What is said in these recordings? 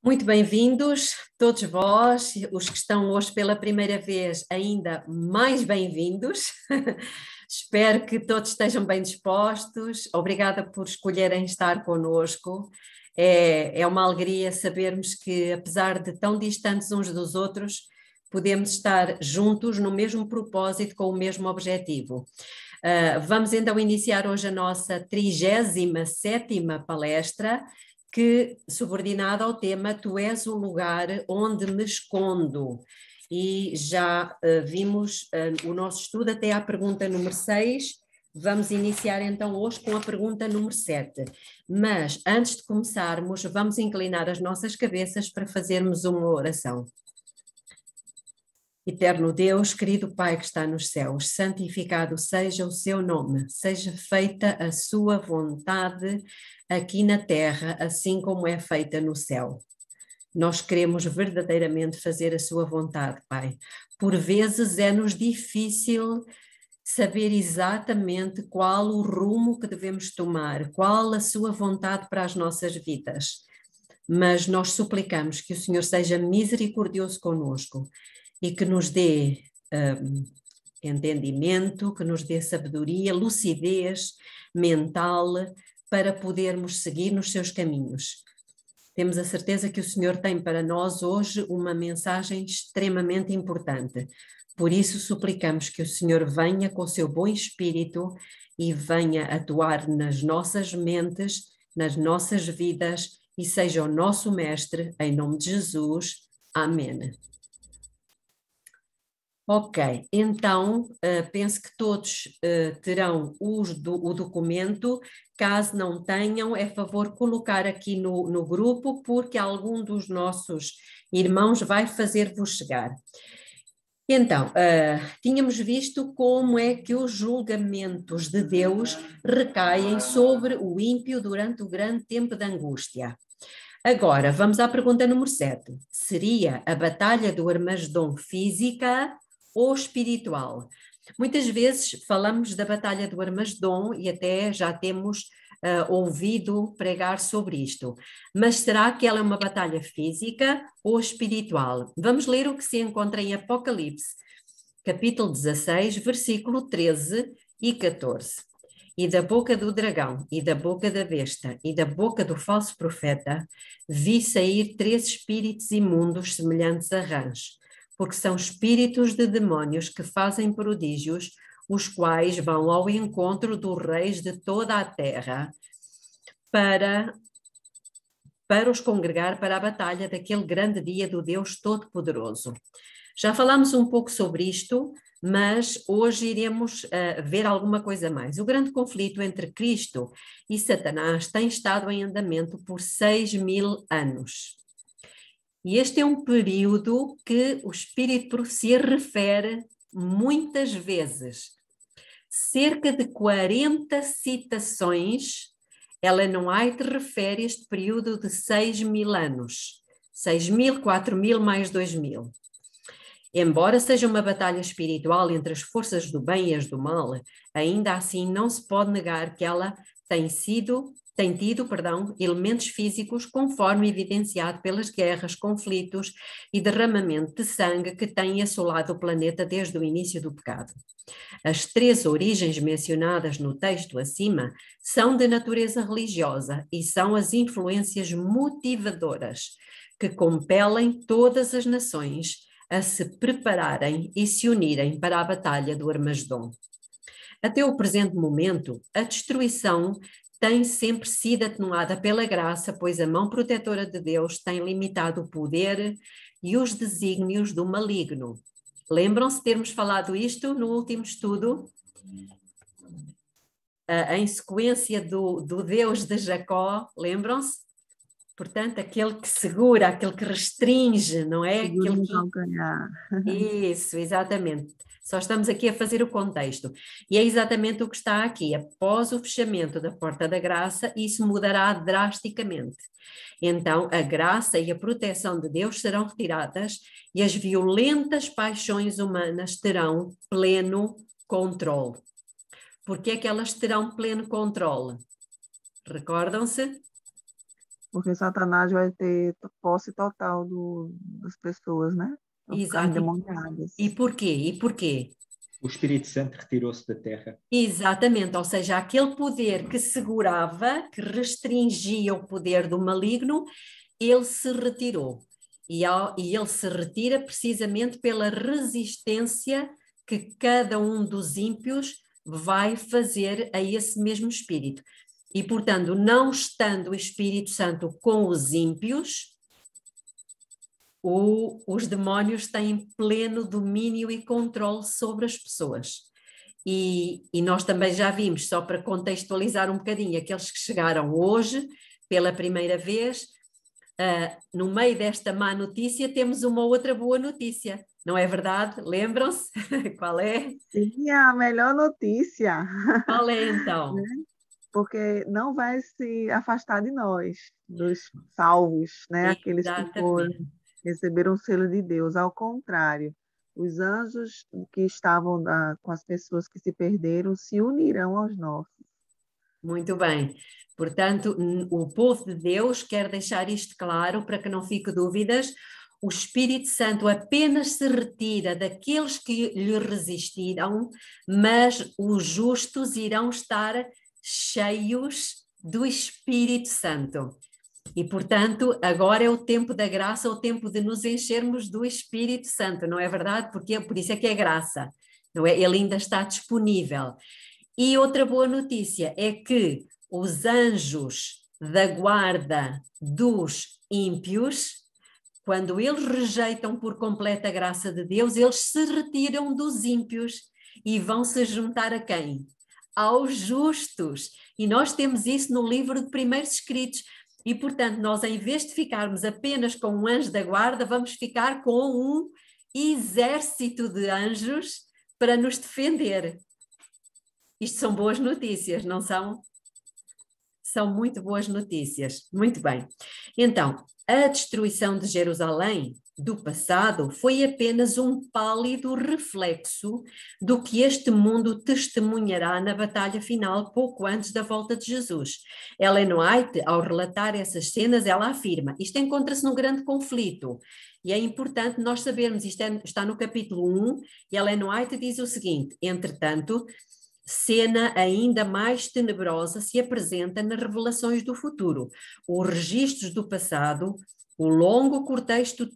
Muito bem-vindos, todos vós, os que estão hoje pela primeira vez, ainda mais bem-vindos. Espero que todos estejam bem dispostos. Obrigada por escolherem estar conosco. É uma alegria sabermos que, apesar de tão distantes uns dos outros, podemos estar juntos no mesmo propósito, com o mesmo objetivo. Vamos então iniciar hoje a nossa 37ª palestra, que subordinada ao tema Tu és o lugar onde me escondo. E já vimos o nosso estudo até à pergunta número 6. Vamos iniciar então hoje com a pergunta número 7. Mas antes de começarmos, vamos inclinar as nossas cabeças para fazermos uma oração. Eterno Deus, querido Pai que está nos céus, santificado seja o seu nome, seja feita a sua vontade aqui na terra, assim como é feita no céu. Nós queremos verdadeiramente fazer a sua vontade, Pai. Por vezes é-nos difícil saber exatamente qual o rumo que devemos tomar, qual a sua vontade para as nossas vidas. Mas nós suplicamos que o Senhor seja misericordioso conosco e que nos dê entendimento, que nos dê sabedoria, lucidez mental para podermos seguir nos seus caminhos. Temos a certeza que o Senhor tem para nós hoje uma mensagem extremamente importante. Por isso suplicamos que o Senhor venha com o seu bom espírito e venha atuar nas nossas mentes, nas nossas vidas e seja o nosso mestre, em nome de Jesus. Amém. Ok, então penso que todos terão o documento. Caso não tenham, é favor colocar aqui no grupo, porque algum dos nossos irmãos vai fazer-vos chegar. Então, tínhamos visto como é que os julgamentos de Deus recaem sobre o ímpio durante o grande tempo de angústia. Agora, vamos à pergunta número 7. Seria a batalha do Armagedom física ou espiritual? Muitas vezes falamos da batalha do Armagedom e até já temos ouvido pregar sobre isto. Mas será que ela é uma batalha física ou espiritual? Vamos ler o que se encontra em Apocalipse, capítulo 16, versículo 13 e 14. E da boca do dragão, e da boca da besta, e da boca do falso profeta, vi sair 3 espíritos imundos semelhantes a rãs, porque são espíritos de demónios que fazem prodígios, os quais vão ao encontro dos reis de toda a terra para os congregar para a batalha daquele grande dia do Deus Todo-Poderoso. Já falámos um pouco sobre isto, mas hoje iremos ver alguma coisa mais. O grande conflito entre Cristo e Satanás tem estado em andamento por 6.000 anos. E este é um período que o Espírito de Profecia refere muitas vezes. Cerca de 40 citações, Ellen White refere este período de 6.000 anos. 6.000, 4.000 mais 2.000. Embora seja uma batalha espiritual entre as forças do bem e as do mal, ainda assim não se pode negar que ela tem tido, elementos físicos conforme evidenciado pelas guerras, conflitos e derramamento de sangue que têm assolado o planeta desde o início do pecado. As 3 origens mencionadas no texto acima são de natureza religiosa e são as influências motivadoras que compelem todas as nações a se prepararem e se unirem para a batalha do Armagedom. Até o presente momento, a destruição tem sempre sido atenuada pela graça, pois a mão protetora de Deus tem limitado o poder e os desígnios do maligno. Lembram-se de termos falado isto no último estudo? Em sequência do Deus de Jacó, lembram-se? Portanto, aquele que segura, aquele que restringe, não é? Aquele que... Isso, exatamente. Só estamos aqui a fazer o contexto. E é exatamente o que está aqui. Após o fechamento da porta da graça, isso mudará drasticamente. Então, a graça e a proteção de Deus serão retiradas e as violentas paixões humanas terão pleno controle. Por que é que elas terão pleno controle? Recordam-se? Porque Satanás vai ter posse total das pessoas, né? Vão ficar Exato. E endemoniadas. porquê? E porquê? O Espírito Santo retirou-se da terra. Exatamente, ou seja, aquele poder que segurava, que restringia o poder do maligno, ele se retirou. E ele se retira precisamente pela resistência que cada um dos ímpios vai fazer a esse mesmo espírito. E, portanto, não estando o Espírito Santo com os ímpios, os demónios têm pleno domínio e controle sobre as pessoas. E nós também já vimos, só para contextualizar um bocadinho, aqueles que chegaram hoje pela primeira vez, no meio desta má notícia temos uma outra boa notícia, não é verdade? Lembram-se? Qual é? Sim, a melhor notícia, Qual é então? né? Porque não vai se afastar de nós, dos salvos, né? Aqueles que Exatamente. receberam o selo de Deus. Ao contrário, os anjos que estavam com as pessoas que se perderam se unirão aos nossos. Muito bem. Portanto, o povo de Deus quer deixar isto claro para que não fique dúvidas. O Espírito Santo apenas se retira daqueles que lhe resistiram, mas os justos irão estar cheios do Espírito Santo. E, portanto, agora é o tempo da graça, o tempo de nos enchermos do Espírito Santo, não é verdade? Porque por isso é que é graça, não é? Ele ainda está disponível. E outra boa notícia é que os anjos da guarda dos ímpios, quando eles rejeitam por completo a graça de Deus, eles se retiram dos ímpios e vão se juntar a quem? Aos justos. E nós temos isso no livro de Primeiros Escritos. E, portanto, nós, em vez de ficarmos apenas com um anjo da guarda, vamos ficar com um exército de anjos para nos defender. Isto são boas notícias, não são? São muito boas notícias. Muito bem. Então, a destruição de Jerusalém do passado foi apenas um pálido reflexo do que este mundo testemunhará na batalha final pouco antes da volta de Jesus. Ellen White, ao relatar essas cenas, ela afirma: isto encontra-se num grande conflito. E é importante nós sabermos, isto está no capítulo 1, e Ellen White diz o seguinte: entretanto, cena ainda mais tenebrosa se apresenta nas revelações do futuro. Os registros do passado, o longo cortejo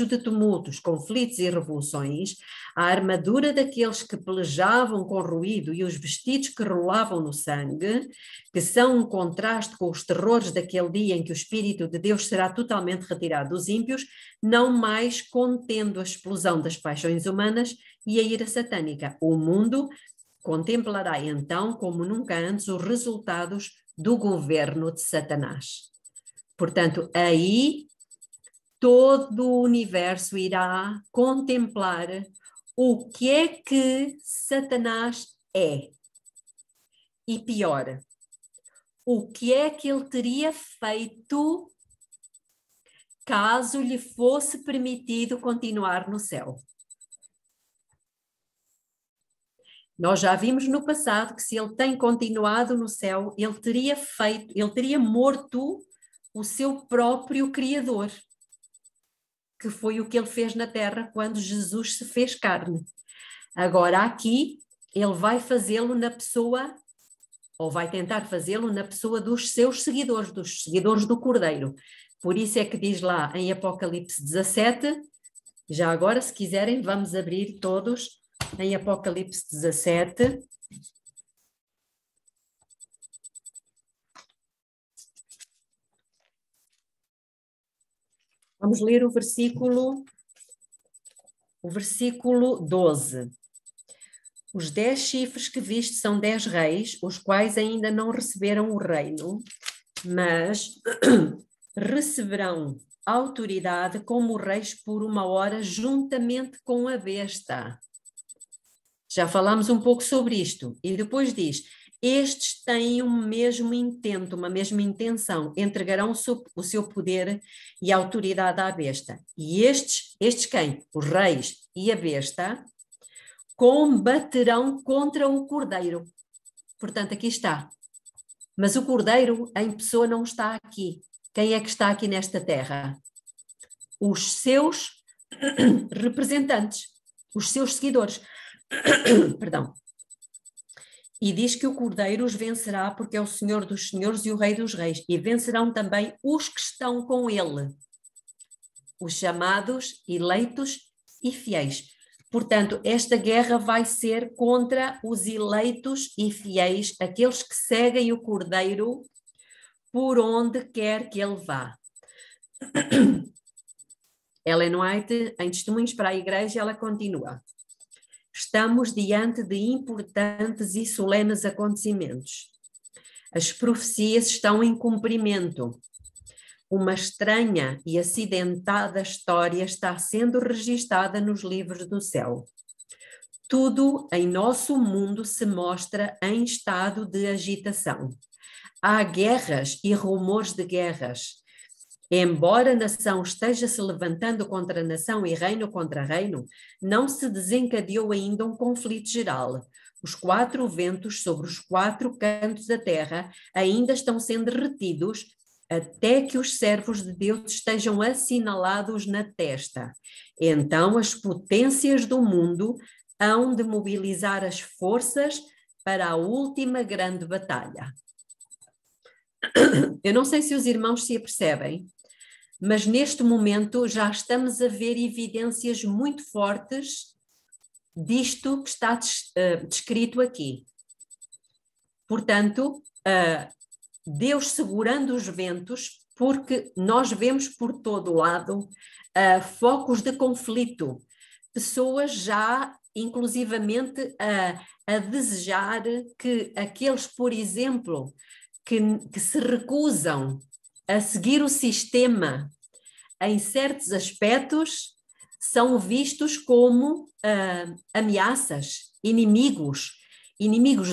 de tumultos, conflitos e revoluções, a armadura daqueles que pelejavam com ruído e os vestidos que rolavam no sangue, que são um contraste com os terrores daquele dia em que o Espírito de Deus será totalmente retirado dos ímpios, não mais contendo a explosão das paixões humanas e a ira satânica. O mundo contemplará então, como nunca antes, os resultados do governo de Satanás. Portanto, aí todo o universo irá contemplar o que é que Satanás é. E pior, o que é que ele teria feito caso lhe fosse permitido continuar no céu. Nós já vimos no passado que se ele tem continuado no céu, ele teria morto o seu próprio Criador, que foi o que ele fez na terra quando Jesus se fez carne. Agora aqui, ele vai fazê-lo na pessoa, ou vai tentar fazê-lo na pessoa dos seus seguidores, dos seguidores do Cordeiro. Por isso é que diz lá em Apocalipse 17, já agora, se quiserem, vamos abrir todos em Apocalipse 17. Vamos ler o versículo 12. Os 10 chifres que viste são 10 reis, os quais ainda não receberam o reino, mas receberão autoridade como reis por uma hora, juntamente com a besta. Já falámos um pouco sobre isto. E depois diz: estes têm um mesmo intento, uma mesma intenção, entregarão o seu poder e autoridade à besta. E estes quem? Os reis e a besta combaterão contra o Cordeiro. Portanto, aqui está. Mas o Cordeiro em pessoa não está aqui. Quem é que está aqui nesta terra? Os seus representantes, os seus seguidores. Perdão. E diz que o Cordeiro os vencerá porque é o Senhor dos Senhores e o Rei dos Reis. E vencerão também os que estão com ele, os chamados, eleitos e fiéis. Portanto, esta guerra vai ser contra os eleitos e fiéis, aqueles que seguem o Cordeiro por onde quer que ele vá. Ellen White, em Testemunhos para a Igreja, ela continua: estamos diante de importantes e solenes acontecimentos. As profecias estão em cumprimento. Uma estranha e acidentada história está sendo registada nos livros do céu. Tudo em nosso mundo se mostra em estado de agitação. Há guerras e rumores de guerras. Embora a nação esteja se levantando contra a nação e reino contra reino, não se desencadeou ainda um conflito geral. Os 4 ventos sobre os 4 cantos da terra ainda estão sendo retidos até que os servos de Deus estejam assinalados na testa. Então as potências do mundo hão de mobilizar as forças para a última grande batalha. Eu não sei se os irmãos se apercebem, mas neste momento já estamos a ver evidências muito fortes disto que está descrito aqui. Portanto, Deus segurando os ventos, porque nós vemos por todo lado focos de conflito, pessoas já inclusivamente a desejar que aqueles, por exemplo, que se recusam a seguir o sistema em certos aspectos, são vistos como ameaças, inimigos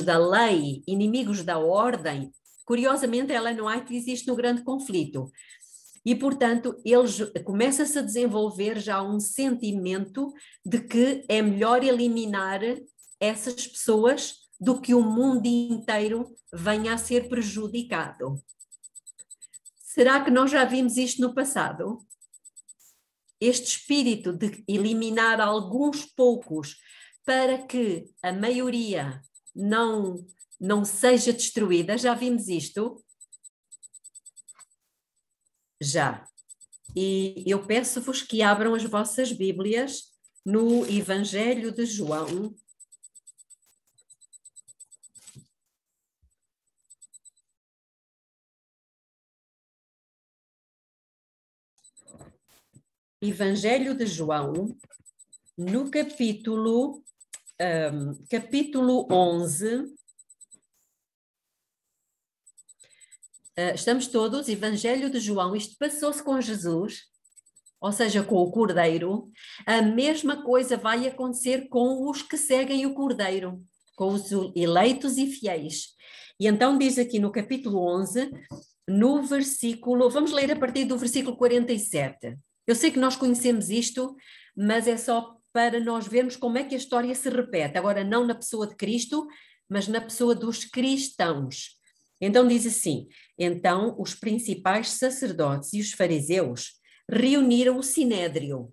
da lei, inimigos da ordem. Curiosamente, Ellen White diz isto no Grande Conflito. E, portanto, começa-se a desenvolver já um sentimento de que é melhor eliminar essas pessoas do que o mundo inteiro venha a ser prejudicado. Será que nós já vimos isto no passado? Este espírito de eliminar alguns poucos para que a maioria não seja destruída, já vimos isto? Já. E eu peço-vos que abram as vossas Bíblias no Evangelho de João. Evangelho de João, no capítulo 11. Estamos todos, Evangelho de João, isto passou-se com Jesus, ou seja, com o Cordeiro. A mesma coisa vai acontecer com os que seguem o Cordeiro, com os eleitos e fiéis. E então diz aqui no capítulo 11, no versículo, vamos ler a partir do versículo 47. Eu sei que nós conhecemos isto, mas é só para nós vermos como é que a história se repete. Agora, não na pessoa de Cristo, mas na pessoa dos cristãos. Então diz assim: então os principais sacerdotes e os fariseus reuniram o sinédrio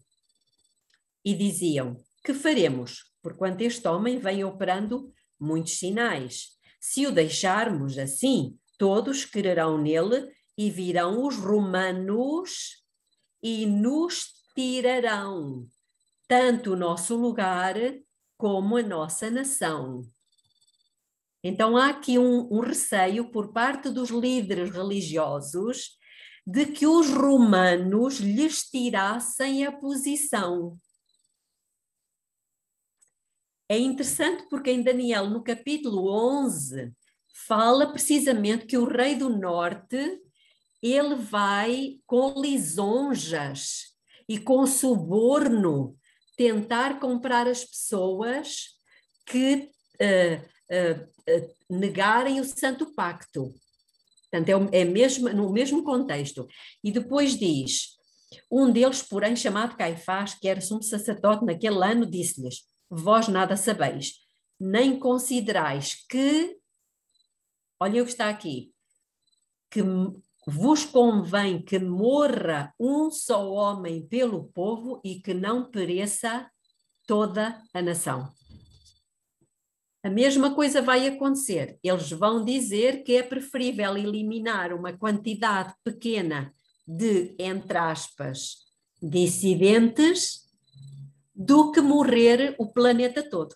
e diziam: que faremos? Porquanto este homem vem operando muitos sinais. Se o deixarmos assim, todos crerão nele e virão os romanos e nos tirarão tanto o nosso lugar como a nossa nação. Então há aqui um receio por parte dos líderes religiosos de que os romanos lhes tirassem a posição. É interessante porque em Daniel, no capítulo 11, fala precisamente que o rei do norte, ele vai com lisonjas e com suborno tentar comprar as pessoas que negarem o Santo Pacto. Portanto, é mesmo, no mesmo contexto. E depois diz, um deles, porém, chamado Caifás, que era sumo sacerdote naquele ano, disse-lhes: vós nada sabeis, nem considerais que, olha o que está aqui, que vos convém que morra um só homem pelo povo e que não pereça toda a nação. A mesma coisa vai acontecer. Eles vão dizer que é preferível eliminar uma quantidade pequena de, entre aspas, dissidentes do que morrer o planeta todo.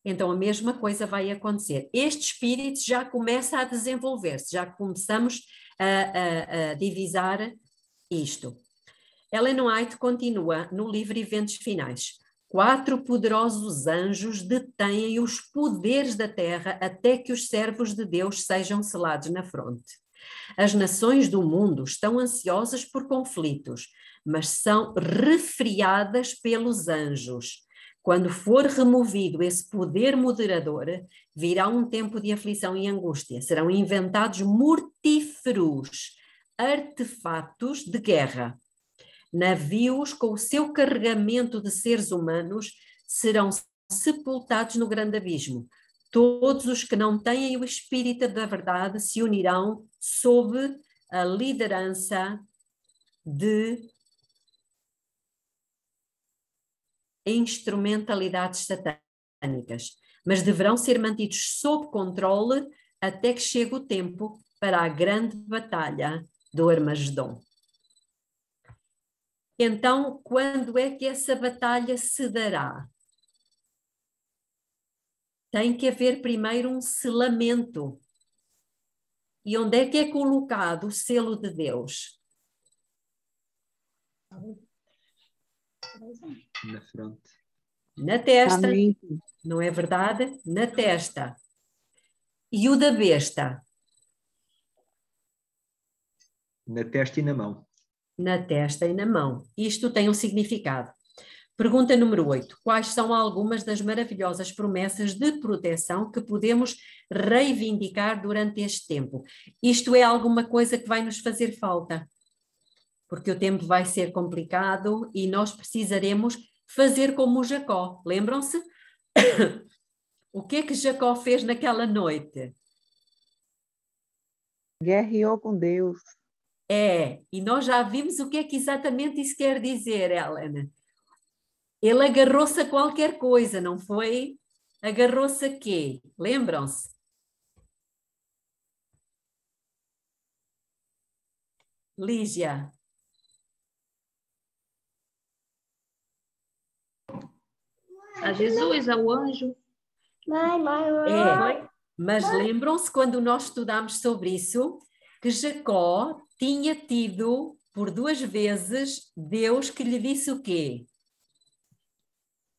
Então a mesma coisa vai acontecer. Este espírito já começa a desenvolver-se, já começamos a divisar isto. Ellen White continua no livro Eventos Finais. 4 poderosos anjos detêm os poderes da terra até que os servos de Deus sejam selados na fronte. As nações do mundo estão ansiosas por conflitos, mas são refriadas pelos anjos. Quando for removido esse poder moderador, virá um tempo de aflição e angústia. Serão inventados mortíferos artefatos de guerra. Navios com o seu carregamento de seres humanos serão sepultados no grande abismo. Todos os que não têm o espírito da verdade se unirão sob a liderança de instrumentalidades satânicas, mas deverão ser mantidos sob controle até que chegue o tempo para a grande batalha do Armagedom. Então, quando é que essa batalha se dará? Tem que haver primeiro um selamento. E onde é que é colocado o selo de Deus? Na fronte. Na testa. Amém. Não é verdade? Na testa. E o da besta? Na testa e na mão. Na testa e na mão. Isto tem um significado. Pergunta número 8. Quais são algumas das maravilhosas promessas de proteção que podemos reivindicar durante este tempo? Isto é alguma coisa que vai nos fazer falta, porque o tempo vai ser complicado e nós precisaremos fazer como o Jacó. Lembram-se? O que é que Jacó fez naquela noite? Guerreou com Deus. E nós já vimos o que é que exatamente isso quer dizer, Helena. Ele agarrou-se a qualquer coisa, não foi? Agarrou-se a quê? Lembram-se? Lígia. A Jesus, ao anjo. Mas lembram-se quando nós estudámos sobre isso, que Jacó tinha tido por 2 vezes Deus que lhe disse o quê?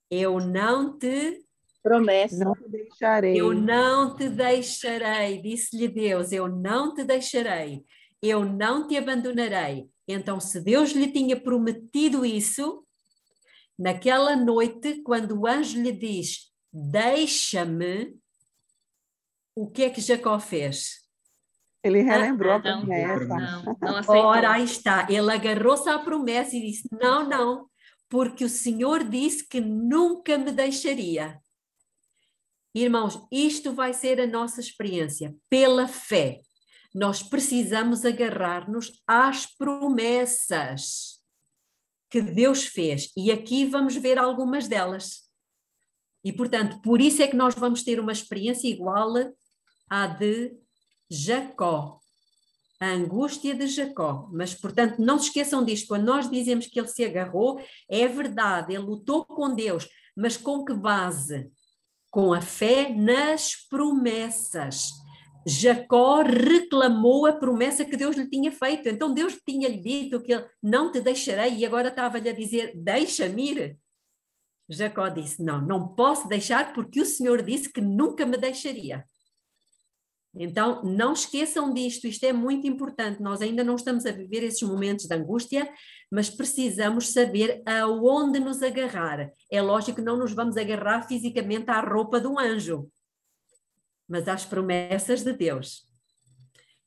Eu não te... Promessa. Não te deixarei. Eu não te deixarei, disse-lhe Deus, eu não te deixarei, eu não te abandonarei. Então, se Deus lhe tinha prometido isso, naquela noite, quando o anjo lhe diz, deixa-me, o que é que Jacó fez? Ele relembrou a promessa. Não aceitou. Ora, aí está, ele agarrou-se à promessa e disse, não, porque o Senhor disse que nunca me deixaria. Irmãos, isto vai ser a nossa experiência, pela fé. Nós precisamos agarrar-nos às promessas que Deus fez. E aqui vamos ver algumas delas. E, portanto, por isso é que nós vamos ter uma experiência igual à de Jacó. A angústia de Jacó. Mas, portanto, não se esqueçam disto. Quando nós dizemos que ele se agarrou, é verdade, ele lutou com Deus. Mas com que base? Com a fé nas promessas. Jacó reclamou a promessa que Deus lhe tinha feito. Então Deus tinha-lhe dito que ele não te deixarei e agora estava-lhe a dizer, deixa-me ir. Jacó disse, não posso deixar porque o Senhor disse que nunca me deixaria. Então não esqueçam disto, isto é muito importante. Nós ainda não estamos a viver esses momentos de angústia, mas precisamos saber aonde nos agarrar. É lógico que não nos vamos agarrar fisicamente à roupa de um anjo, mas às promessas de Deus.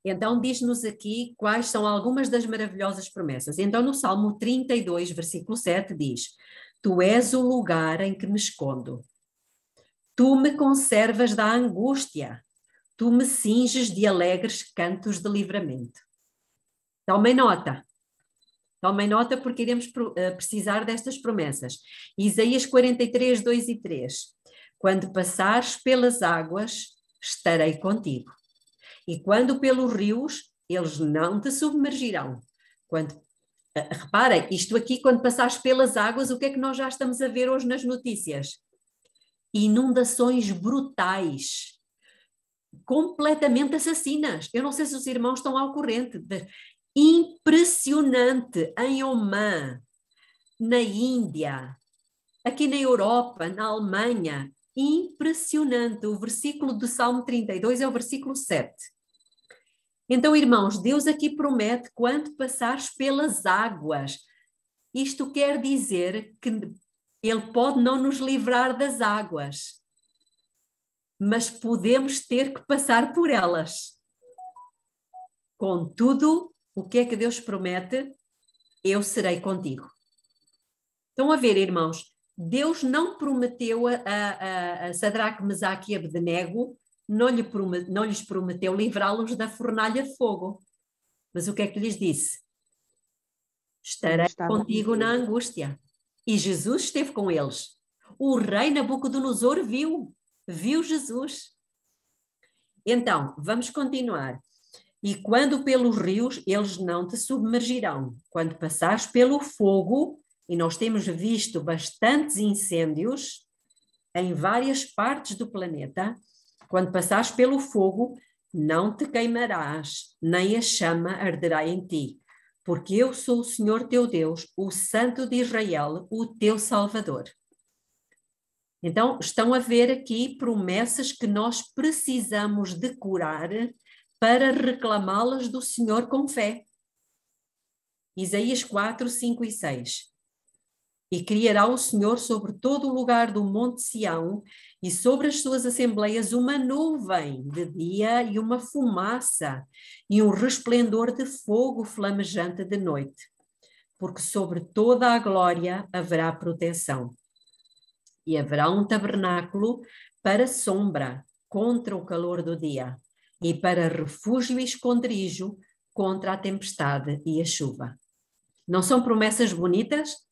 Então diz-nos aqui quais são algumas das maravilhosas promessas. Então no Salmo 32, versículo 7 diz, tu és o lugar em que me escondo. Tu me conservas da angústia. tu me cinges de alegres cantos de livramento. Tomem nota. Tomem nota porque iremos precisar destas promessas. Isaías 43, 2 e 3. Quando passares pelas águas, estarei contigo. E quando pelos rios, eles não te submergirão. Reparem, isto aqui, quando passares pelas águas, o que é que nós já estamos a ver hoje nas notícias? Inundações brutais, completamente assassinas. Eu não sei se os irmãos estão ao corrente. Impressionante em Omã, na Índia, aqui na Europa, na Alemanha. Impressionante. O versículo do Salmo 32 é o versículo 7. Então, irmãos, Deus aqui promete quando passares pelas águas. Isto quer dizer que Ele pode não nos livrar das águas, mas podemos ter que passar por elas. Contudo, o que é que Deus promete? Eu serei contigo. Estão a ver, irmãos? Deus não prometeu a Sadraque, Mesaque e Abdenego, não lhes prometeu livrá-los da fornalha de fogo. Mas o que é que lhes disse? Estarei contigo na angústia. E Jesus esteve com eles. O rei Nabucodonosor viu Jesus. Então, vamos continuar. E quando pelos rios, eles não te submergirão. Quando passares pelo fogo, e nós temos visto bastantes incêndios em várias partes do planeta, quando passares pelo fogo, não te queimarás, nem a chama arderá em ti, porque eu sou o Senhor teu Deus, o Santo de Israel, o teu Salvador. Então, estão a ver aqui promessas que nós precisamos decorar para reclamá-las do Senhor com fé. Isaías 4, 5 e 6. E criará o Senhor sobre todo o lugar do monte Sião e sobre as suas assembleias uma nuvem de dia e uma fumaça e um resplendor de fogo flamejante de noite, porque sobre toda a glória haverá proteção. E haverá um tabernáculo para sombra contra o calor do dia e para refúgio e esconderijo contra a tempestade e a chuva. Não são promessas bonitas?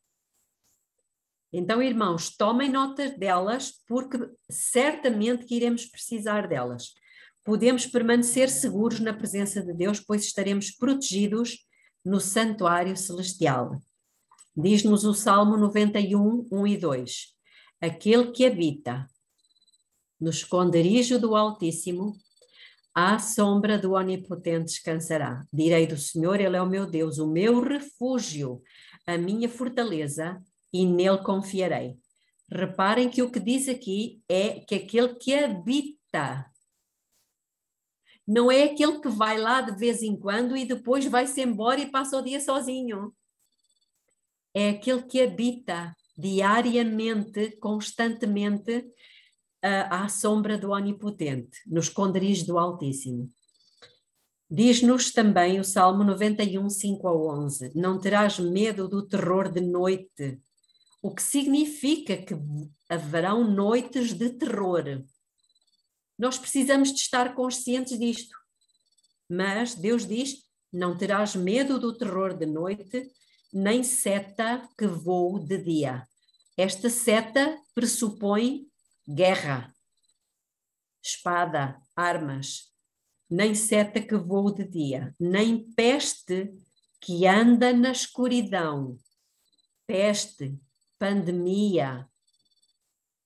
Então, irmãos, tomem nota delas, porque certamente que iremos precisar delas. Podemos permanecer seguros na presença de Deus, pois estaremos protegidos no santuário celestial. Diz-nos o Salmo 91, 1 e 2. Aquele que habita no esconderijo do Altíssimo, à sombra do Onipotente descansará. Direi do Senhor, Ele é o meu Deus, o meu refúgio, a minha fortaleza, e nele confiarei. Reparem que o que diz aqui é que aquele que habita, não é aquele que vai lá de vez em quando e depois vai-se embora e passa o dia sozinho. É aquele que habita diariamente, constantemente, à sombra do Onipotente, no esconderijo do Altíssimo. Diz-nos também o Salmo 91, 5 a 11, não terás medo do terror de noite, o que significa que haverão noites de terror. Nós precisamos de estar conscientes disto, mas Deus diz, não terás medo do terror de noite, nem seta que voe de dia. Esta seta pressupõe guerra, espada, armas, nem seta que voe de dia, nem peste que anda na escuridão, peste, pandemia,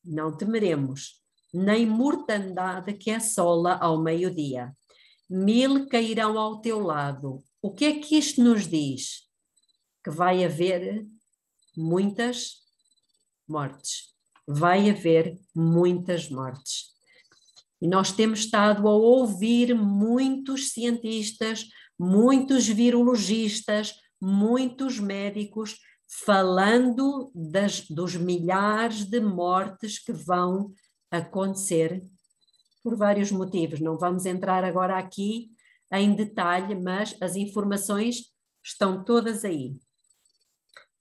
não temeremos, nem mortandade que assola ao meio-dia. 1000 cairão ao teu lado. O que é que isto nos diz? Que vai haver muitas mortes. Vai haver muitas mortes. E nós temos estado a ouvir muitos cientistas, muitos virologistas, muitos médicos falando dos milhares de mortes que vão acontecer por vários motivos. Não vamos entrar agora aqui em detalhe, mas as informações estão todas aí.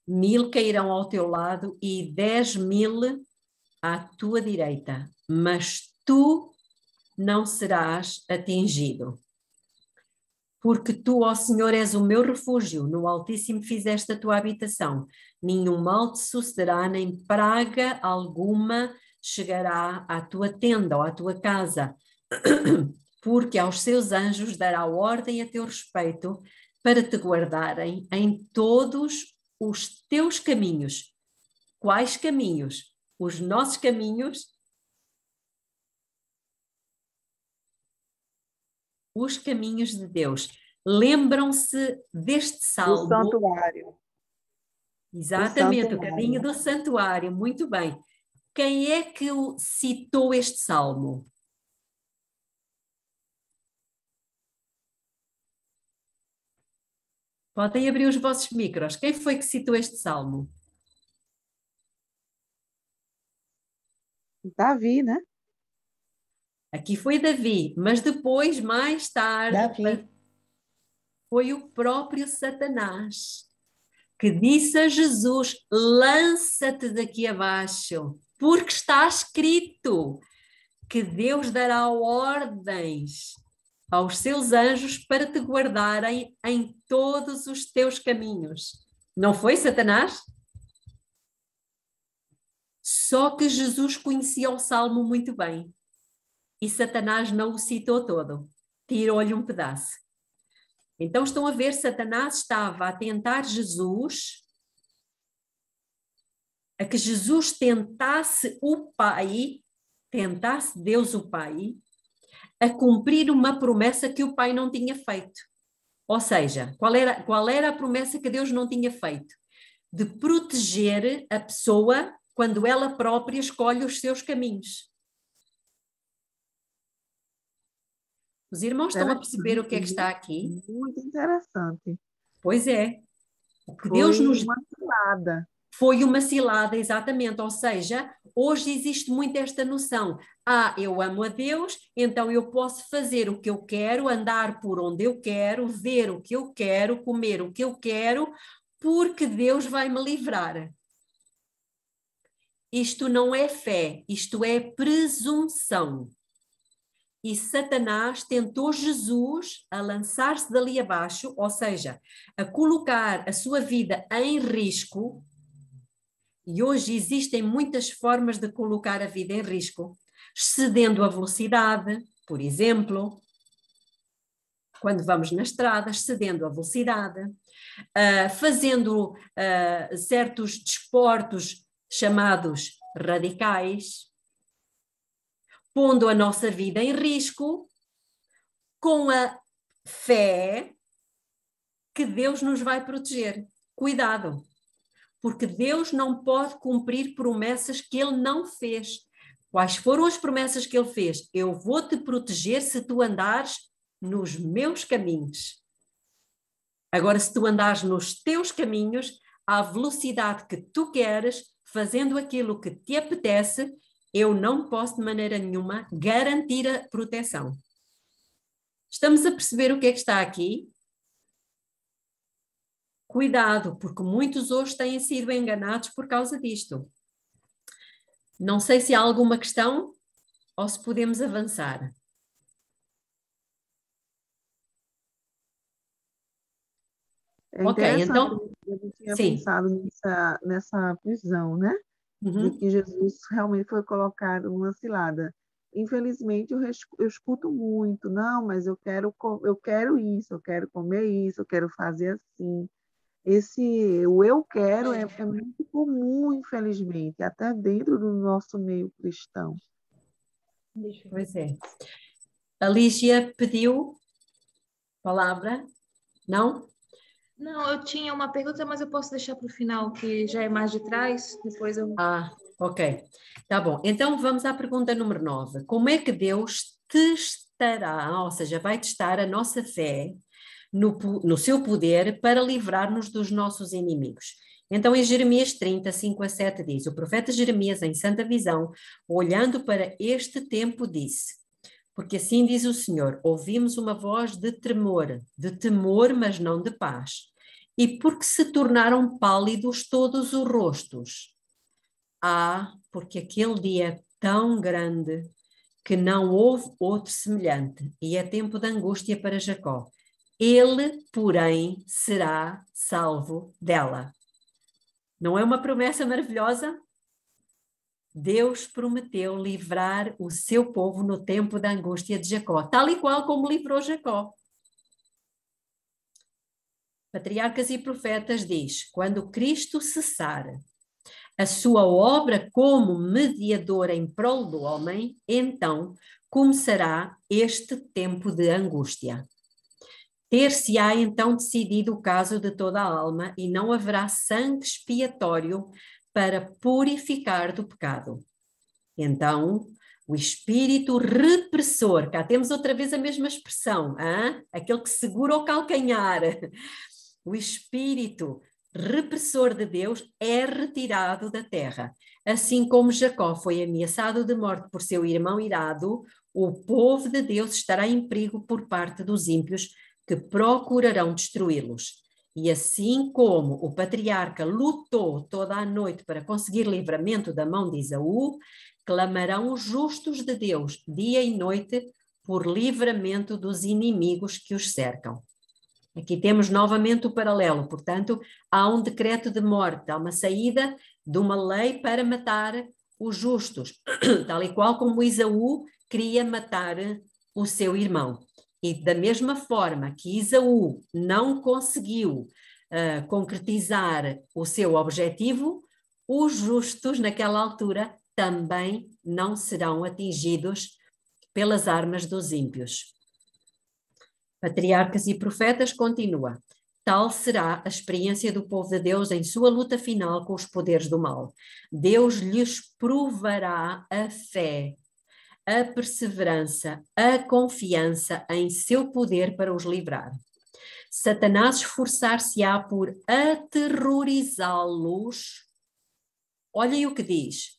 1000 cairão ao teu lado e 10.000 à tua direita, mas tu não serás atingido. Porque tu, ó Senhor, és o meu refúgio, no Altíssimo fizeste a tua habitação. Nenhum mal te sucederá, nem praga alguma chegará à tua tenda ou à tua casa, porque aos seus anjos dará ordem a teu respeito para te guardarem em todos os teus caminhos. Quais caminhos? Os nossos caminhos? Os caminhos de Deus. Lembram-se deste Do salmo? santuário. Exatamente, o santuário. caminho do santuário, muito bem. Quem é que citou este salmo? Podem abrir os vossos micros. Quem foi que citou este salmo? Davi, né? Aqui foi Davi, mas depois, mais tarde, Davi. foi o próprio Satanás que disse a Jesus: lança-te daqui abaixo, porque está escrito que Deus dará ordens aos seus anjos para te guardarem em todos os teus caminhos. Não foi, Satanás? Só que Jesus conhecia o Salmo muito bem e Satanás não o citou todo, tirou-lhe um pedaço. Então estão a ver, Satanás estava a tentar Jesus, a que Jesus tentasse o Pai, tentasse Deus o Pai, a cumprir uma promessa que o Pai não tinha feito. Ou seja, qual era a promessa que Deus não tinha feito? De proteger a pessoa quando ela própria escolhe os seus caminhos. Os irmãos estão a perceber o que é que está aqui? Muito interessante. Pois é. O que Foi Deus nos uma cilada. foi uma cilada, exatamente. Ou seja, hoje existe muito esta noção. Eu amo a Deus, então eu posso fazer o que eu quero, andar por onde eu quero, ver o que eu quero, comer o que eu quero, porque Deus vai me livrar. Isto não é fé, isto é presunção. E Satanás tentou Jesus a lançar-se dali abaixo, ou seja, a colocar a sua vida em risco. E hoje existem muitas formas de colocar a vida em risco, cedendo a velocidade, por exemplo, quando vamos nas estradas, cedendo a velocidade, fazendo certos desportos chamados radicais, pondo a nossa vida em risco com a fé que Deus nos vai proteger. Cuidado! Porque Deus não pode cumprir promessas que Ele não fez. Quais foram as promessas que Ele fez? Eu vou te proteger se tu andares nos meus caminhos. Agora, se tu andares nos teus caminhos, à velocidade que tu queres, fazendo aquilo que te apetece, eu não posso de maneira nenhuma garantir a proteção. Estamos a perceber o que é que está aqui? Cuidado, porque muitos hoje têm sido enganados por causa disto. Não sei se há alguma questão ou se podemos avançar. É Ok, interessante, então, eu não tinha sim. pensado nessa visão, né? De que Jesus realmente foi colocado numa cilada. Infelizmente, eu escuto muito, não, mas eu quero isso, eu quero comer isso, eu quero fazer assim. O eu quero é muito comum, infelizmente, até dentro do nosso meio cristão. Pois é. A Lígia pediu palavra? Não? Não, eu tinha uma pergunta, mas eu posso deixar para o final, que já é mais de trás. Depois eu. Ok. Tá bom. Então vamos à pergunta número 9. Como é que Deus testará, ou seja, vai testar a nossa fé no seu poder para livrar-nos dos nossos inimigos? Então, em Jeremias 30, 5-7 diz: o profeta Jeremias, em santa visão, olhando para este tempo, disse: porque assim diz o Senhor, ouvimos uma voz de temor, mas não de paz. E porque se tornaram pálidos todos os rostos. Porque aquele dia tão grande que não houve outro semelhante, e é tempo de angústia para Jacó. Ele, porém, será salvo dela. Não é uma promessa maravilhosa? Deus prometeu livrar o seu povo no tempo da angústia de Jacó, tal e qual como livrou Jacó. Patriarcas e Profetas diz: quando Cristo cessar a sua obra como mediador em prol do homem, então começará este tempo de angústia. Ter-se-á então decidido o caso de toda a alma e não haverá sangue expiatório para purificar do pecado. Então, o espírito repressor, cá temos outra vez a mesma expressão, aquele que segura o calcanhar, o espírito repressor de Deus é retirado da terra. Assim como Jacó foi ameaçado de morte por seu irmão irado, o povo de Deus estará em perigo por parte dos ímpios que procurarão destruí-los. E assim como o patriarca lutou toda a noite para conseguir livramento da mão de Esaú, clamarão os justos de Deus dia e noite por livramento dos inimigos que os cercam. Aqui temos novamente o paralelo, portanto, há um decreto de morte, há uma saída de uma lei para matar os justos, tal e qual como Esaú queria matar o seu irmão. E da mesma forma que Esaú não conseguiu concretizar o seu objetivo, os justos naquela altura também não serão atingidos pelas armas dos ímpios. Patriarcas e Profetas continua: tal será a experiência do povo de Deus em sua luta final com os poderes do mal. Deus lhes provará a fé, a perseverança, a confiança em seu poder para os livrar. Satanás esforçar-se-á por aterrorizá-los. Olhem o que diz.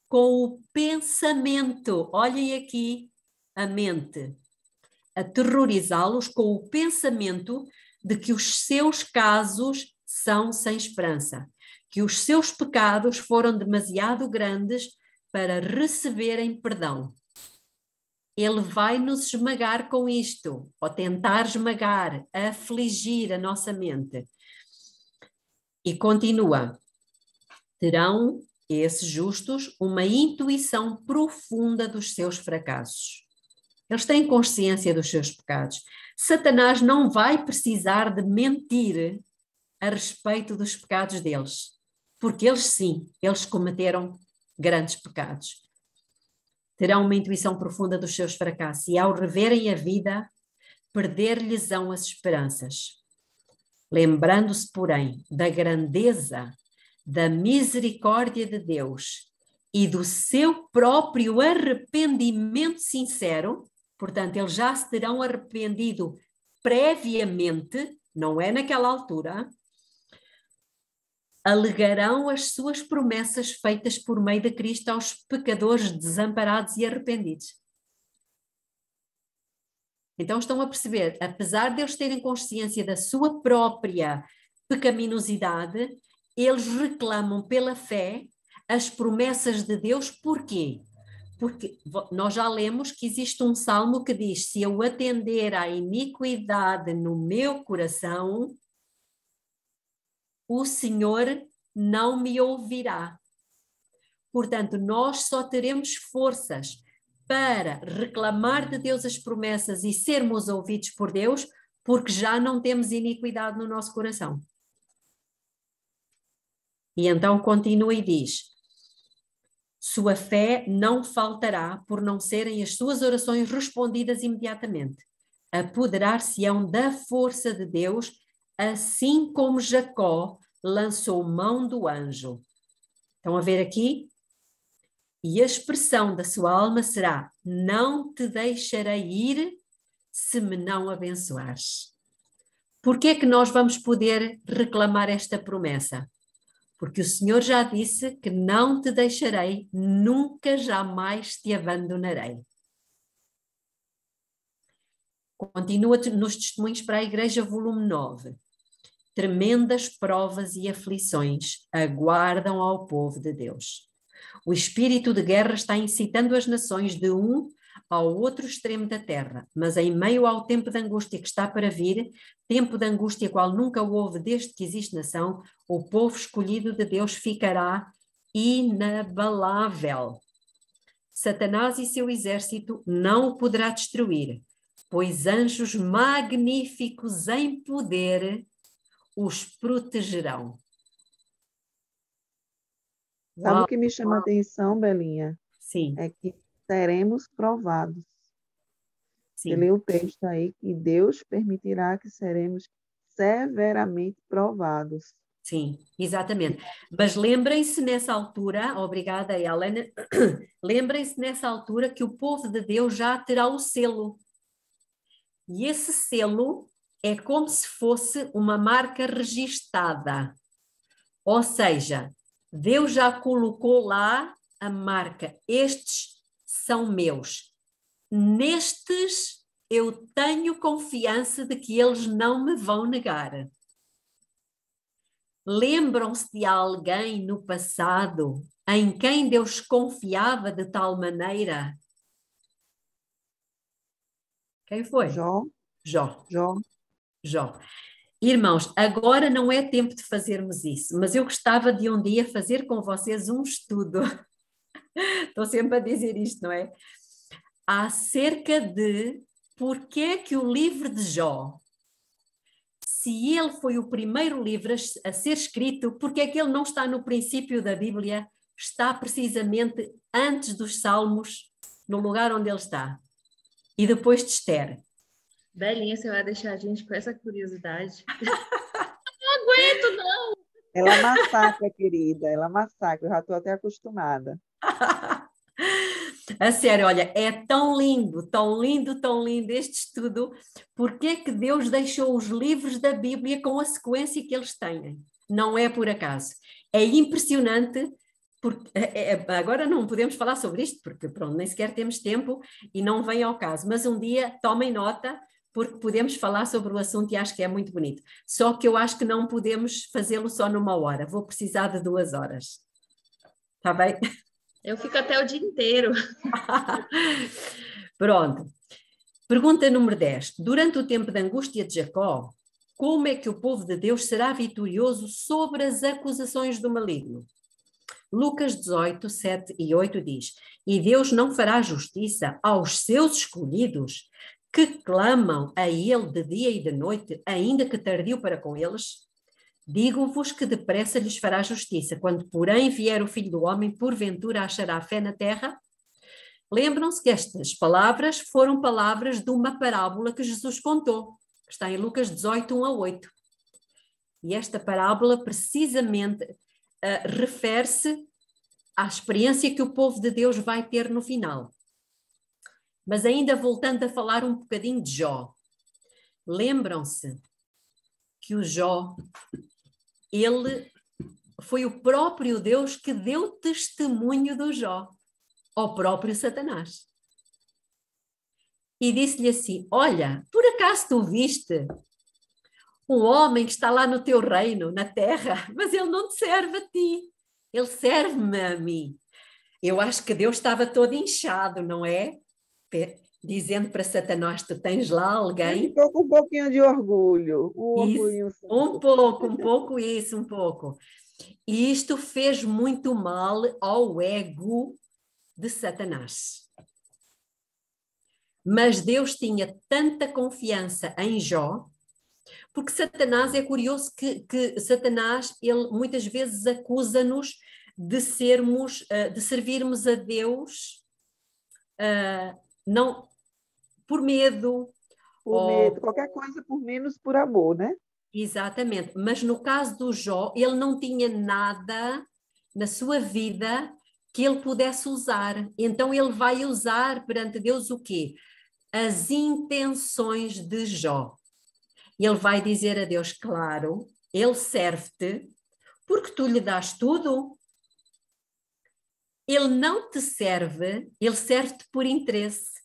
Com o pensamento, olhem aqui a mente. Aterrorizá-los com o pensamento de que os seus casos são sem esperança, que os seus pecados foram demasiado grandes para receberem perdão. Ele vai nos esmagar com isto, ou tentar esmagar, afligir a nossa mente. E continua: terão esses justos uma intuição profunda dos seus fracassos. Eles têm consciência dos seus pecados. Satanás não vai precisar de mentir a respeito dos pecados deles, porque eles sim, eles cometeram grandes pecados. Terão uma intuição profunda dos seus fracassos e ao reverem a vida, perder-lhes-ão as esperanças. Lembrando-se, porém, da grandeza, da misericórdia de Deus e do seu próprio arrependimento sincero, portanto, eles já se terão arrependido previamente, não é naquela altura, alegarão as suas promessas feitas por meio de Cristo aos pecadores desamparados e arrependidos. Então estão a perceber, apesar de eles terem consciência da sua própria pecaminosidade, eles reclamam pela fé as promessas de Deus. Porquê? Porque nós já lemos que existe um salmo que diz: se eu atender à iniquidade no meu coração, o Senhor não me ouvirá. Portanto, nós só teremos forças para reclamar de Deus as promessas e sermos ouvidos por Deus, porque já não temos iniquidade no nosso coração. E então continua e diz: sua fé não faltará por não serem as suas orações respondidas imediatamente. Apoderar-se-ão da força de Deus, assim como Jacó lançou mão do anjo. Estão a ver aqui? E a expressão da sua alma será: não te deixarei ir se me não abençoares. Por que é que nós vamos poder reclamar esta promessa? Porque o Senhor já disse que não te deixarei, nunca jamais te abandonarei. Continua nos Testemunhos para a Igreja, volume 9. Tremendas provas e aflições aguardam ao povo de Deus. O espírito de guerra está incitando as nações de um ao outro extremo da terra, mas em meio ao tempo de angústia que está para vir, tempo de angústia qual nunca houve desde que existe nação, o povo escolhido de Deus ficará inabalável. Satanás e seu exército não o poderá destruir, pois anjos magníficos em poder os protegerão. Sabe o que me chama a atenção, Belinha? Sim. É que seremos provados. Sim. Você lê o texto aí que Deus permitirá que seremos severamente provados. Sim, exatamente. Mas lembrem-se nessa altura, obrigada, Helena, lembrem-se nessa altura que o povo de Deus já terá o selo. E esse selo é como se fosse uma marca registada. Ou seja, Deus já colocou lá a marca. Estes são meus. Nestes eu tenho confiança de que eles não me vão negar. Lembram-se de alguém no passado em quem Deus confiava de tal maneira? Quem foi? Jó. Jó. Jó. Jó. Irmãos, agora não é tempo de fazermos isso, mas eu gostava de um dia fazer com vocês um estudo. Estou sempre a dizer isto, não é? Acerca de porque é que o livro de Jó, se ele foi o primeiro livro a ser escrito, porque é que ele não está no princípio da Bíblia, está precisamente antes dos Salmos, no lugar onde ele está, e depois de Esther. Belinha, você vai deixar a gente com essa curiosidade? Não aguento, não! Ela massacra, querida, ela massacra, eu já estou até acostumada. A sério, olha, é tão lindo, tão lindo, tão lindo este estudo. Porque é que Deus deixou os livros da Bíblia com a sequência que eles têm? Não é por acaso. É impressionante, porque agora não podemos falar sobre isto, porque pronto, nem sequer temos tempo e não vem ao caso. Mas um dia tomem nota, porque podemos falar sobre o assunto e acho que é muito bonito. Só que eu acho que não podemos fazê-lo só numa hora. Vou precisar de 2 horas. Está bem? Eu fico até o dia inteiro. Pronto. Pergunta número 10. Durante o tempo de angústia de Jacó, como é que o povo de Deus será vitorioso sobre as acusações do maligno? Lucas 18, 7 e 8 diz: E Deus não fará justiça aos seus escolhidos, que clamam a ele de dia e de noite, ainda que tardio para com eles? Digo-vos que depressa lhes fará justiça. Quando, porém, vier o Filho do Homem, porventura achará fé na terra? Lembram-se que estas palavras foram palavras de uma parábola que Jesus contou, que está em Lucas 18, 1 a 8. E esta parábola precisamente refere-se à experiência que o povo de Deus vai ter no final. Mas ainda voltando a falar um bocadinho de Jó, lembram-se que o Jó, ele foi o próprio Deus que deu testemunho do Jó ao próprio Satanás. E disse-lhe assim: olha, por acaso tu viste um homem que está lá no teu reino, na terra, mas ele não te serve a ti, ele serve-me a mim. Eu acho que Deus estava todo inchado, não é? Dizendo para Satanás: tu tens lá alguém... Ele ficou com um pouquinho de orgulho. Isso, um pouco isso, um pouco. E isto fez muito mal ao ego de Satanás. Mas Deus tinha tanta confiança em Jó, porque Satanás, é curioso que Satanás, ele muitas vezes acusa-nos de servirmos a Deus não por medo. Por medo, qualquer coisa por menos por amor, né? Exatamente, mas no caso do Jó, ele não tinha nada na sua vida que ele pudesse usar. Então ele vai usar perante Deus o quê? As intenções de Jó. Ele vai dizer a Deus: claro, ele serve-te porque tu lhe dás tudo. Ele não te serve, ele serve-te por interesse.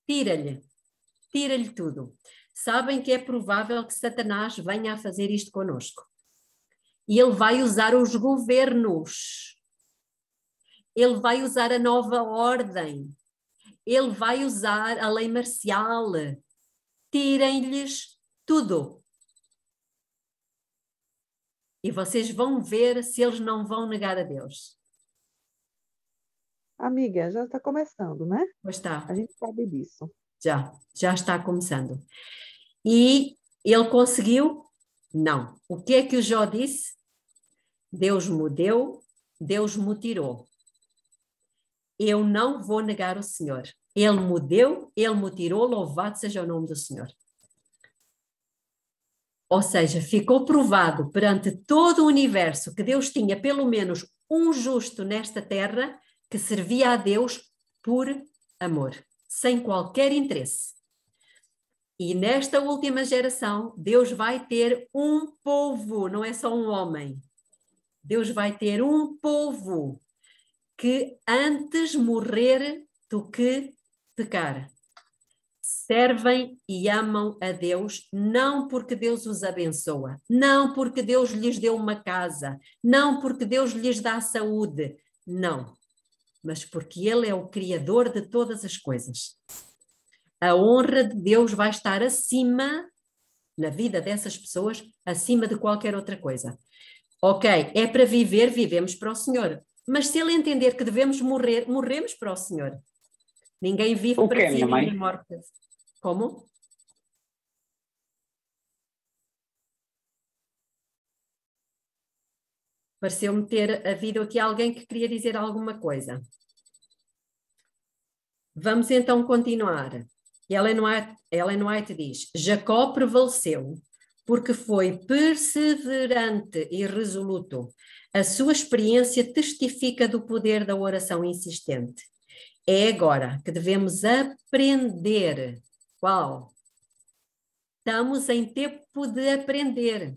Tira-lhe tudo. Sabem que é provável que Satanás venha a fazer isto conosco. E ele vai usar os governos. Ele vai usar a nova ordem. ele vai usar a lei marcial. Tirem-lhes tudo. E vocês vão ver se eles não vão negar a Deus. Amiga, já está começando, né? Pois está. A gente sabe disso. Já está começando. E ele conseguiu? Não. O que é que o Jó disse? Deus me deu, Deus me tirou. Eu não vou negar o Senhor. Ele me deu, ele me tirou, louvado seja o nome do Senhor. Ou seja, ficou provado perante todo o universo que Deus tinha pelo menos um justo nesta terra que servia a Deus por amor, sem qualquer interesse. E nesta última geração, Deus vai ter um povo, não é só um homem. Deus vai ter um povo que antes morrer do que pecar. Servem e amam a Deus, não porque Deus os abençoa, não porque Deus lhes deu uma casa, não porque Deus lhes dá saúde, não, mas porque Ele é o Criador de todas as coisas. A honra de Deus vai estar acima, na vida dessas pessoas, acima de qualquer outra coisa. Ok, é para viver, vivemos para o Senhor. Mas se Ele entender que devemos morrer, morremos para o Senhor. Ninguém vive para si, ninguém morre para si. Como? Pareceu-me ter havido aqui alguém que queria dizer alguma coisa. Vamos então continuar. Ellen White diz: Jacó prevaleceu porque foi perseverante e resoluto. A sua experiência testifica do poder da oração insistente. É agora que devemos aprender. Qual? Estamos em tempo de aprender.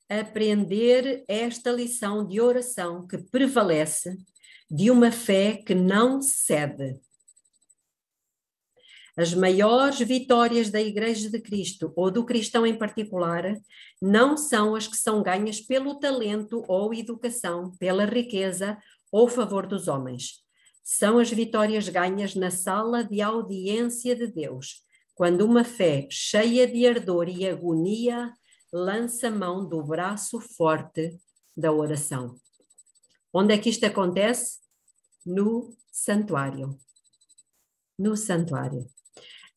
Aprender esta lição de oração que prevalece, de uma fé que não cede. As maiores vitórias da Igreja de Cristo, ou do cristão em particular, não são as que são ganhas pelo talento ou educação, pela riqueza ou favor dos homens. São as vitórias ganhas na sala de audiência de Deus, quando uma fé cheia de ardor e agonia lança mão do braço forte da oração. Onde é que isto acontece? No santuário. No santuário.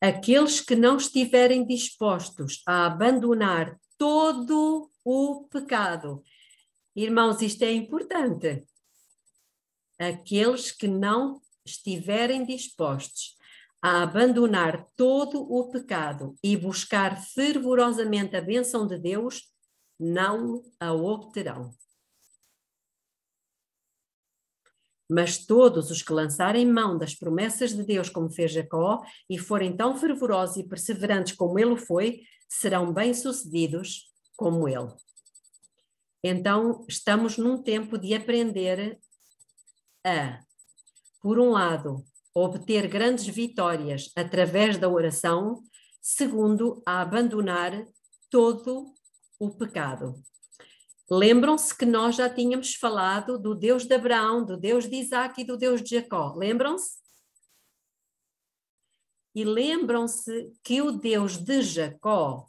Aqueles que não estiverem dispostos a abandonar todo o pecado. Irmãos, isto é importante. Aqueles que não estiverem dispostos a abandonar todo o pecado e buscar fervorosamente a bênção de Deus, não a obterão. Mas todos os que lançarem mão das promessas de Deus, como fez Jacó, e forem tão fervorosos e perseverantes como ele foi, serão bem-sucedidos como ele. Então, estamos num tempo de aprender a, por um lado, obter grandes vitórias através da oração, segundo, a abandonar todo o pecado. Lembram-se que nós já tínhamos falado do Deus de Abraão, do Deus de Isaac e do Deus de Jacó. Lembram-se? E lembram-se que o Deus de Jacó,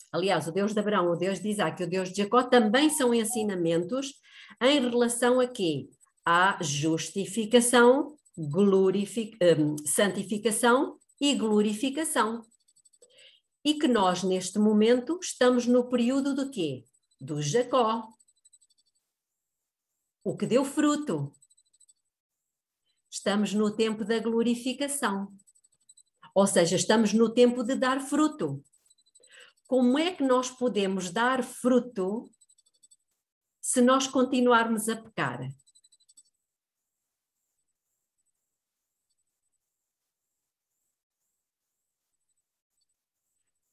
aliás, o Deus de Abraão, o Deus de Isaac e o Deus de Jacó também são ensinamentos em relação a quê? À justificação, santificação e glorificação. E que nós, neste momento, estamos no período do quê? Do Jacó. O que deu fruto. Estamos no tempo da glorificação. Ou seja, estamos no tempo de dar fruto. Como é que nós podemos dar fruto se nós continuarmos a pecar?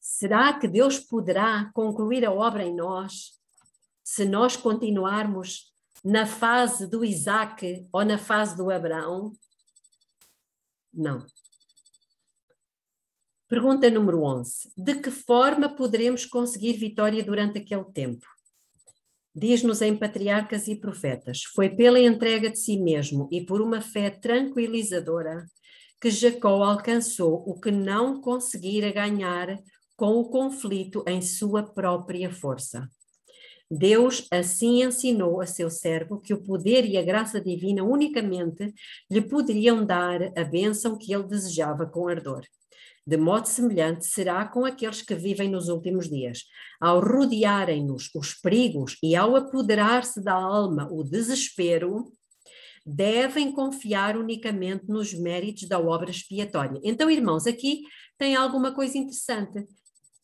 Será que Deus poderá concluir a obra em nós se nós continuarmos na fase do Isaac ou na fase do Abraão? Não. Pergunta número 11. De que forma poderemos conseguir vitória durante aquele tempo? Diz-nos em Patriarcas e Profetas: foi pela entrega de si mesmo e por uma fé tranquilizadora que Jacó alcançou o que não conseguira ganhar com o conflito em sua própria força. Deus assim ensinou a seu servo que o poder e a graça divina unicamente lhe poderiam dar a bênção que ele desejava com ardor. De modo semelhante será com aqueles que vivem nos últimos dias. Ao rodearem-nos os perigos e ao apoderar-se da alma o desespero, devem confiar unicamente nos méritos da obra expiatória. Então, irmãos, aqui tem alguma coisa interessante.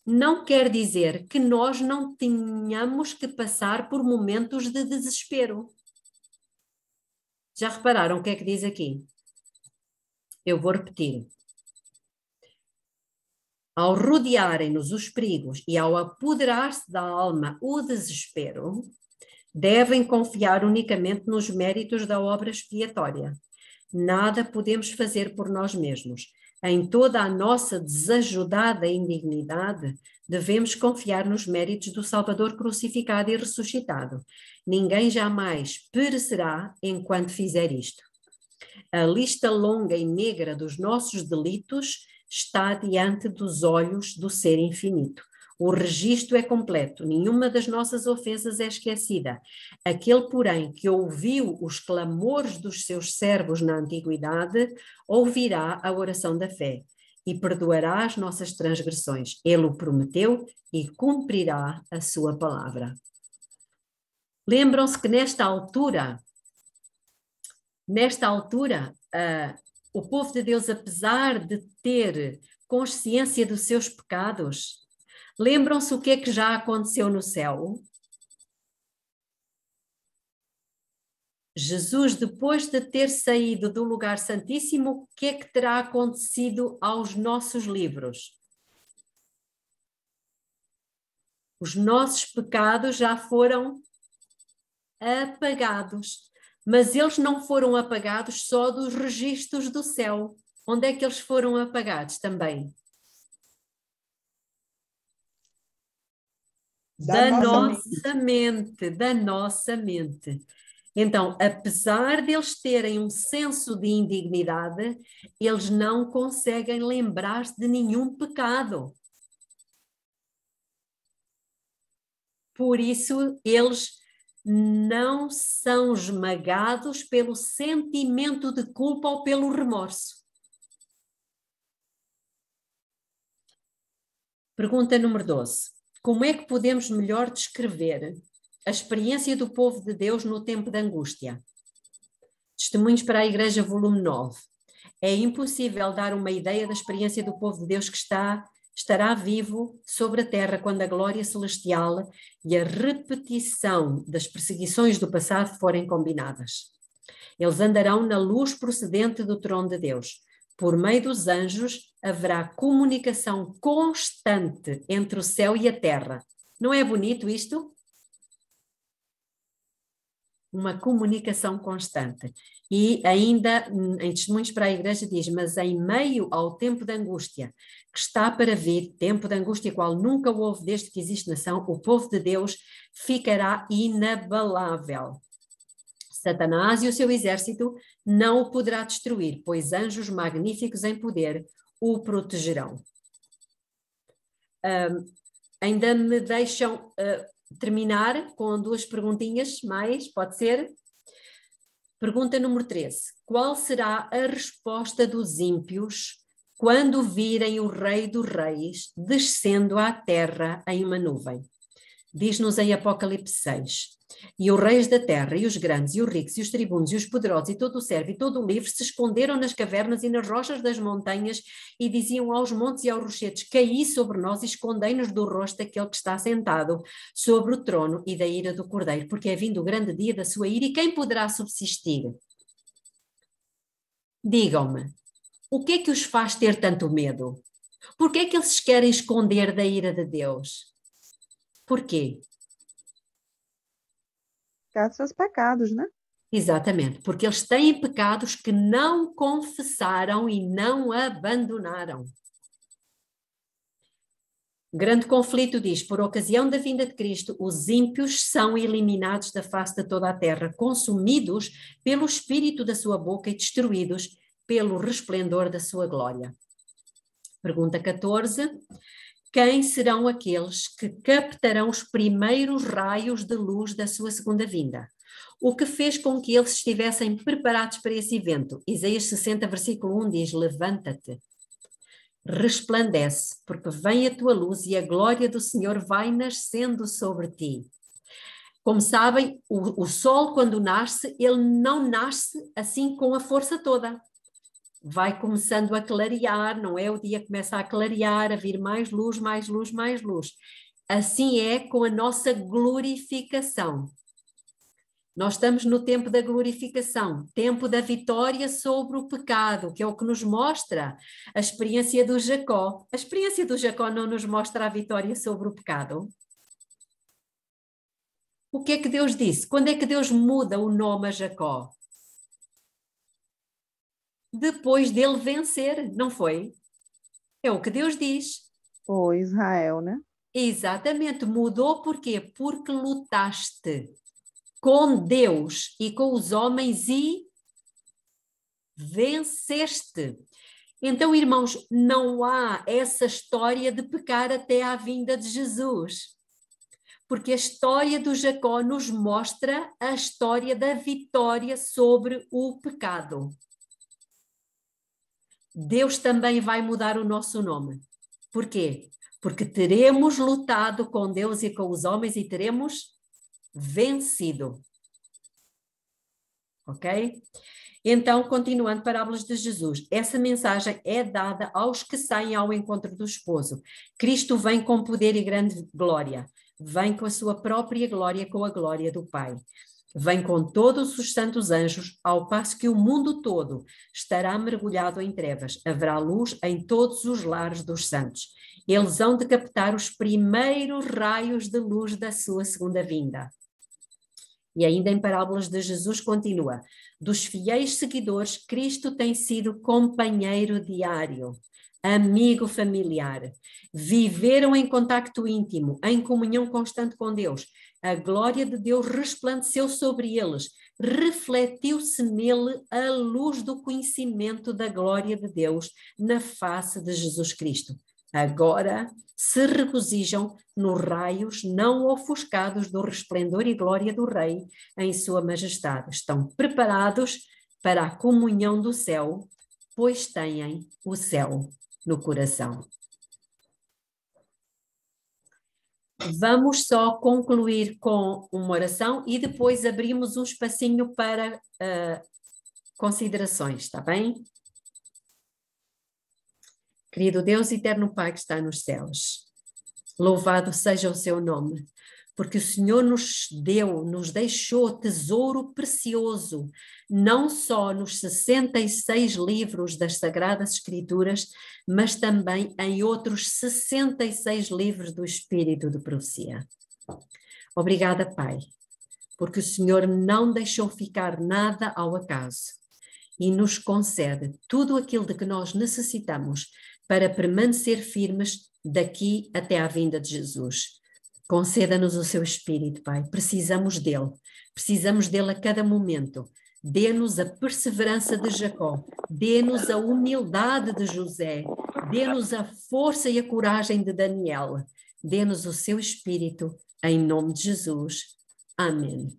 Não quer dizer que nós não tenhamos que passar por momentos de desespero. Já repararam o que é que diz aqui? Eu vou repetir. Ao rodearem-nos os perigos e ao apoderar-se da alma o desespero, devem confiar unicamente nos méritos da obra expiatória. Nada podemos fazer por nós mesmos. Em toda a nossa desajudada indignidade, devemos confiar nos méritos do Salvador crucificado e ressuscitado. Ninguém jamais perecerá enquanto fizer isto. A lista longa e negra dos nossos delitos está diante dos olhos do Ser Infinito. O registro é completo, nenhuma das nossas ofensas é esquecida. Aquele, porém, que ouviu os clamores dos seus servos na antiguidade, ouvirá a oração da fé e perdoará as nossas transgressões. Ele o prometeu e cumprirá a sua palavra. Lembram-se que nesta altura, o povo de Deus, apesar de ter consciência dos seus pecados, lembram-se o que é que já aconteceu no céu? Jesus, depois de ter saído do lugar santíssimo, o que é que terá acontecido aos nossos livros? Os nossos pecados já foram apagados, mas eles não foram apagados só dos registros do céu. Onde é que eles foram apagados também? Da nossa mente. Então, apesar de eles terem um senso de indignidade, eles não conseguem lembrar-se de nenhum pecado. Por isso, eles não são esmagados pelo sentimento de culpa ou pelo remorso. Pergunta número 12. Como é que podemos melhor descrever a experiência do povo de Deus no tempo de angústia? Testemunhos para a Igreja, volume 9. É impossível dar uma ideia da experiência do povo de Deus que estará vivo sobre a terra quando a glória celestial e a repetição das perseguições do passado forem combinadas. Eles andarão na luz procedente do trono de Deus. Por meio dos anjos haverá comunicação constante entre o céu e a terra. Não é bonito isto? Uma comunicação constante. E ainda em Testemunhos para a Igreja diz, mas em meio ao tempo de angústia que está para vir, tempo de angústia qual nunca houve desde que existe nação, o povo de Deus ficará inabalável. Satanás e o seu exército não o poderá destruir, pois anjos magníficos em poder o protegerão. Ainda me deixam terminar com duas perguntinhas mais, pode ser? Pergunta número 13. Qual será a resposta dos ímpios quando virem o Rei dos Reis descendo à terra em uma nuvem? Diz-nos em Apocalipse 6. E os reis da terra, e os grandes, e os ricos, e os tribunos, e os poderosos, e todo o servo, e todo o livre, se esconderam nas cavernas e nas rochas das montanhas, e diziam aos montes e aos rochedos, caí sobre nós e escondei-nos do rosto daquele que está sentado sobre o trono e da ira do Cordeiro, porque é vindo o grande dia da sua ira, e quem poderá subsistir? Digam-me, o que é que os faz ter tanto medo? Por que é que eles se querem esconder da ira de Deus? Porquê? Por causa dos seus pecados, né? Exatamente, porque eles têm pecados que não confessaram e não abandonaram. O grande conflito diz, por ocasião da vinda de Cristo, os ímpios são eliminados da face de toda a terra, consumidos pelo espírito da sua boca e destruídos pelo resplendor da sua glória. Pergunta 14. Quem serão aqueles que captarão os primeiros raios de luz da sua segunda vinda? O que fez com que eles estivessem preparados para esse evento? Isaías 60, versículo 1 diz: levanta-te, resplandece, porque vem a tua luz e a glória do Senhor vai nascendo sobre ti. Como sabem, o sol, quando nasce, ele não nasce assim com a força toda. Vai começando a clarear, não é? O dia começa a clarear, a vir mais luz, mais luz, mais luz. Assim é com a nossa glorificação. Nós estamos no tempo da glorificação, tempo da vitória sobre o pecado, que é o que nos mostra a experiência do Jacó. A experiência do Jacó não nos mostra a vitória sobre o pecado? O que é que Deus disse? Quando é que Deus muda o nome a Jacó? Depois dele vencer, não foi? É o que Deus diz. Foi Israel, né? Exatamente, mudou por quê? Porque lutaste com Deus e com os homens e venceste. Então, irmãos, não há essa história de pecar até à vinda de Jesus. Porque a história do Jacó nos mostra a história da vitória sobre o pecado. Deus também vai mudar o nosso nome. Por quê? Porque teremos lutado com Deus e com os homens e teremos vencido. Ok? Então, continuando, parábolas de Jesus. Essa mensagem é dada aos que saem ao encontro do esposo. Cristo vem com poder e grande glória. Vem com a sua própria glória, com a glória do Pai. Vem com todos os santos anjos, ao passo que o mundo todo estará mergulhado em trevas. Haverá luz em todos os lares dos santos. Eles hão de captar os primeiros raios de luz da sua segunda vinda. E ainda em parábolas de Jesus continua: dos fiéis seguidores, Cristo tem sido companheiro diário, amigo familiar. Viveram em contacto íntimo, em comunhão constante com Deus. A glória de Deus resplandeceu sobre eles, refletiu-se nele a luz do conhecimento da glória de Deus na face de Jesus Cristo. Agora se regozijam nos raios não ofuscados do resplendor e glória do Rei em sua majestade. Estão preparados para a comunhão do céu, pois têm o céu no coração. Vamos só concluir com uma oração e depois abrimos um espacinho para considerações, está bem? Querido Deus, eterno Pai que está nos céus, louvado seja o seu nome, porque o Senhor nos deixou tesouro precioso, não só nos 66 livros das Sagradas Escrituras, mas também em outros 66 livros do Espírito de Profecia. Obrigada, Pai, porque o Senhor não deixou ficar nada ao acaso e nos concede tudo aquilo de que nós necessitamos para permanecer firmes daqui até à vinda de Jesus. Conceda-nos o seu Espírito, Pai. Precisamos dele a cada momento. Dê-nos a perseverança de Jacó, dê-nos a humildade de José, dê-nos a força e a coragem de Daniel, dê-nos o seu Espírito, em nome de Jesus. Amém.